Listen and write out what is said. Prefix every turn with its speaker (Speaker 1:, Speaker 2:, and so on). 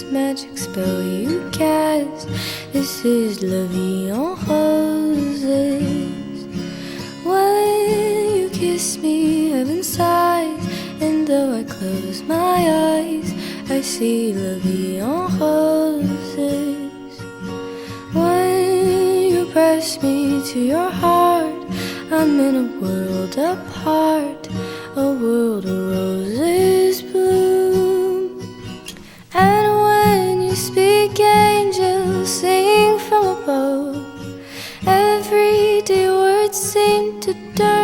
Speaker 1: this magic spell you cast. This is La Vie En Roses. When you kiss me, heaven sighs, and though I close my eyes, I see La Vie En Roses. When you press me to your heart, I'm in a world apart, a world of roses bloom. And when you speak, angels sing from above. Everyday words seem to turn